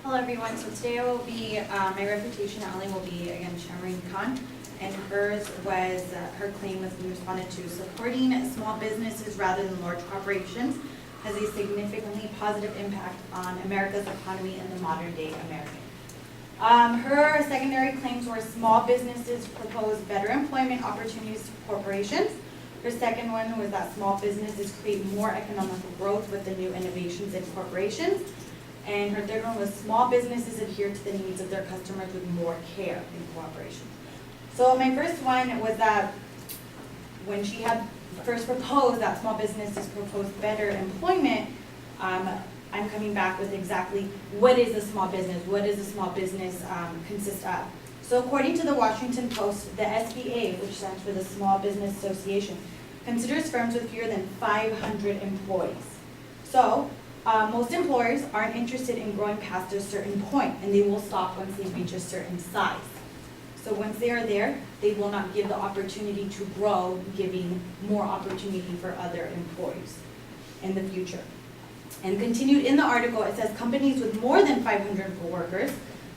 Hello everyone, so today I will be, my reputation only will be again Shamreen Khan, and hers was, her claim was being responded to, supporting small businesses rather than large corporations has a significantly positive impact on America's economy and the modern day American. Her secondary claims were small businesses propose better employment opportunities to corporations. Her second one was that small businesses create more economical growth with the new innovations in corporations. And her third one was small businesses adhere to the needs of their customers with more care in cooperation. So my first one was that when she had first proposed that small businesses propose better employment, I'm coming back with exactly what is a small business, what does a small business consist of. So according to the Washington Post, the SBA, which stands for the Small Business Association, considers firms with fewer than 500 employees. So most employers aren't interested in growing past a certain point, and they will stop once they reach a certain size. So once they are there, they will not give the opportunity to grow, giving more opportunity for other employees in the future. And continued in the article, it says companies with more than 500 workers,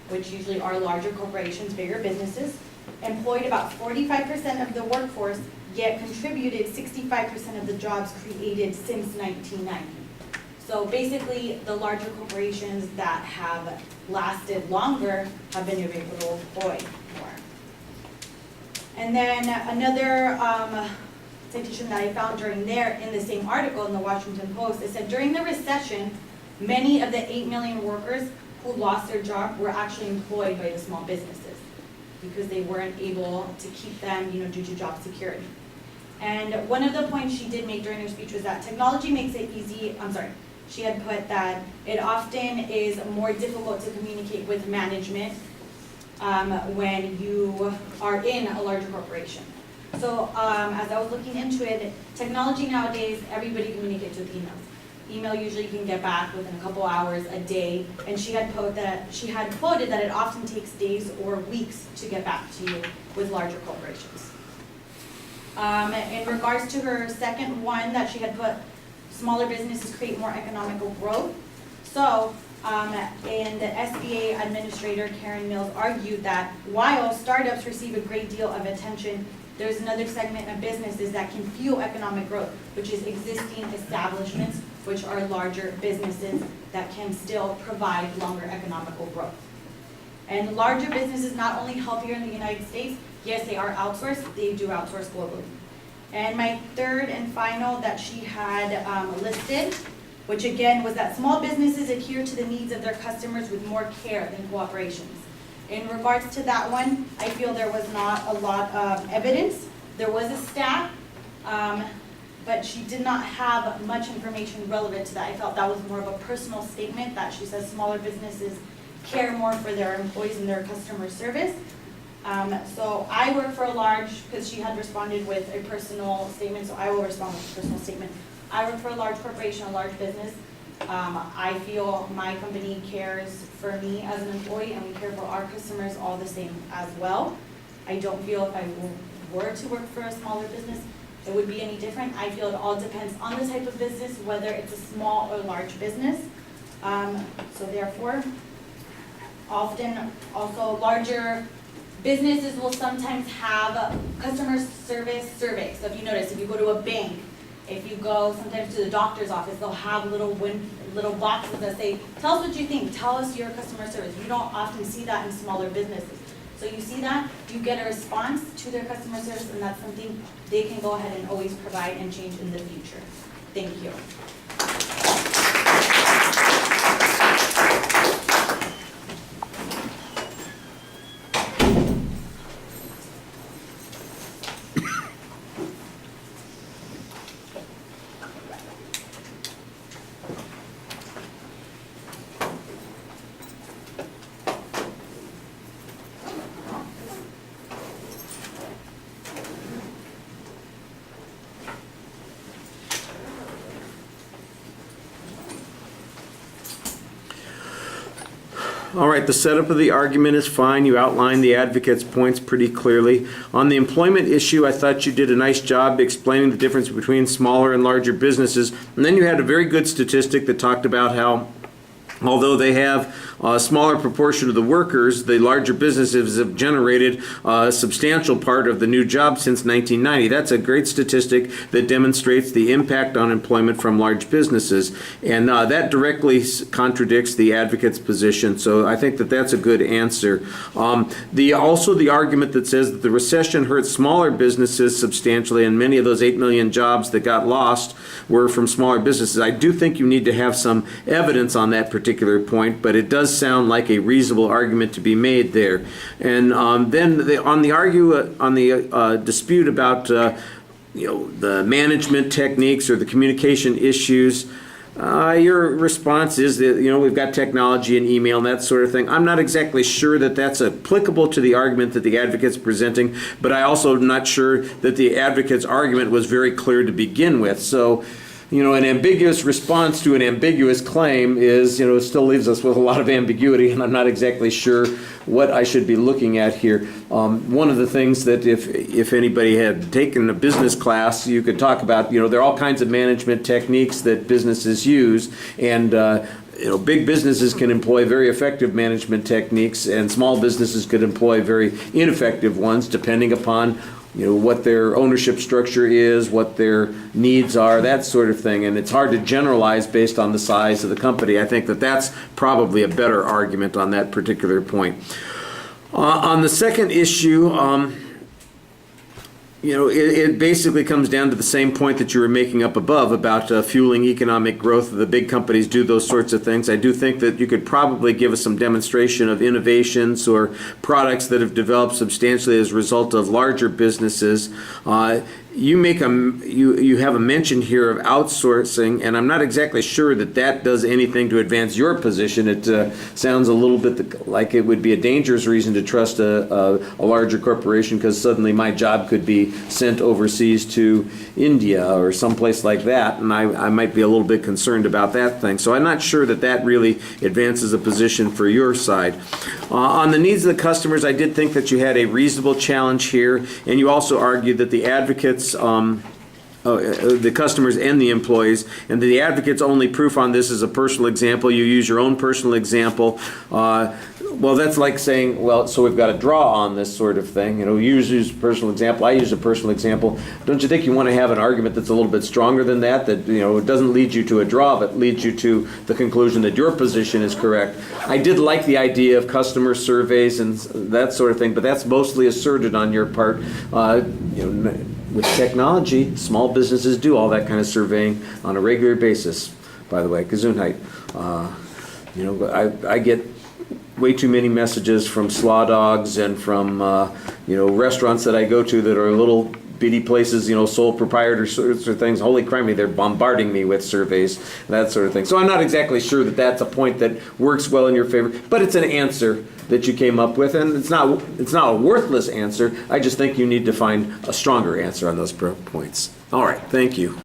which usually are larger corporations, bigger businesses, employed about 45% of the workforce, yet contributed 65% of the jobs created since 1990. So basically, the larger corporations that have lasted longer have been able to employ more. And then another citation that I found during there in the same article in the Washington Post, it said during the recession, many of the 8 million workers who lost their job were actually employed by the small businesses because they weren't able to keep them, due to job security. And one of the points she did make during her speech was that technology makes it easy, she had put that it often is more difficult to communicate with management when you are in a larger corporation. So as I was looking into it, technology nowadays, everybody communicates with emails. Email usually you can get back within a couple hours, a day, and she had quoted that it often takes days or weeks to get back to you with larger corporations. In regards to her second one that she had put, smaller businesses create more economical growth. So, and the SBA administrator, Karen Mills, argued that while startups receive a great deal of attention, there's another segment of businesses that can fuel economic growth, which is existing establishments, which are larger businesses that can still provide longer economical growth. And larger businesses not only help here in the United States, yes, they are outsourced, they do outsource globally. And my third and final that she had listed, which again was that small businesses adhere to the needs of their customers with more care than corporations. In regards to that one, I feel there was not a lot of evidence. There was a stat, but she did not have much information relevant to that. I felt that was more of a personal statement that she says smaller businesses care more for their employees and their customer service. So I work for a large, because she had responded with a personal statement, so I will respond with a personal statement. I work for a large corporation, a large business. I feel my company cares for me as an employee, and we care for our customers all the same as well. I don't feel if I were to work for a smaller business, it would be any different. I feel it all depends on the type of business, whether it's a small or large business. So therefore, often also larger businesses will sometimes have customer service surveys. So if you notice, if you go to a bank, if you go sometimes to the doctor's office, they'll have little boxes that say, tell us what you think, tell us your customer service. You don't often see that in smaller businesses. So you see that, you get a response to their customer service, and that's something they can go ahead and always provide and change in the future. Thank you. All right, the setup of the argument is fine. You outlined the advocate's points pretty clearly. On the employment issue, I thought you did a nice job explaining the difference between smaller and larger businesses. And then you had a very good statistic that talked about how Although they have a smaller proportion of the workers, the larger businesses have generated a substantial part of the new jobs since 1990. That's a great statistic that demonstrates the impact on employment from large businesses. And that directly contradicts the advocate's position. So I think that that's a good answer. Also the argument that says that the recession hurt smaller businesses substantially, and many of those 8 million jobs that got lost were from smaller businesses. I do think you need to have some evidence on that particular point, but it does sound like a reasonable argument to be made there. And then on the dispute about the management techniques or the communication issues, your response is that we've got technology and email and that sort of thing. I'm not exactly sure that that's applicable to the argument that the advocate's presenting, but I also am not sure that the advocate's argument was very clear to begin with. So an ambiguous response to an ambiguous claim is, still leaves us with a lot of ambiguity, and I'm not exactly sure what I should be looking at here. One of the things that if anybody had taken a business class, you could talk about, there are all kinds of management techniques that businesses use, and big businesses can employ very effective management techniques, and small businesses could employ very ineffective ones, depending upon what their ownership structure is, what their needs are, that sort of thing. And it's hard to generalize based on the size of the company. I think that that's probably a better argument on that particular point. On the second issue, it basically comes down to the same point that you were making up above about fueling economic growth. The big companies do those sorts of things. I do think that you could probably give us some demonstration of innovations or products that have developed substantially as a result of larger businesses. You have a mention here of outsourcing, and I'm not exactly sure that does anything to advance your position. It sounds a little bit like it would be a dangerous reason to trust a larger corporation, because suddenly my job could be sent overseas to India or someplace like that, and I might be a little bit concerned about that thing. So I'm not sure that really advances a position for your side. On the needs of the customers, I did think that you had a reasonable challenge here, and you also argued that the advocates, the customers and the employees, and the advocate's only proof on this is a personal example. You use your own personal example. Well, that's like saying, so we've got to draw on this sort of thing. You use a personal example. I use a personal example. Don't you think you want to have an argument that's a little bit stronger than that? That it doesn't lead you to a draw, but leads you to the conclusion that your position is correct. I did like the idea of customer surveys and that sort of thing, but that's mostly asserted on your part. With technology, small businesses do all that kind of surveying on a regular basis. By the way, Gesundheit. I get way too many messages from slaw dogs and from restaurants that I go to that are little bitty places, sole proprietors or things. Holy criminy, they're bombarding me with surveys, that sort of thing. So I'm not exactly sure that that's a point that works well in your favor, but it's an answer that you came up with, and it's not a worthless answer. I just think you need to find a stronger answer on those points. All right, thank you.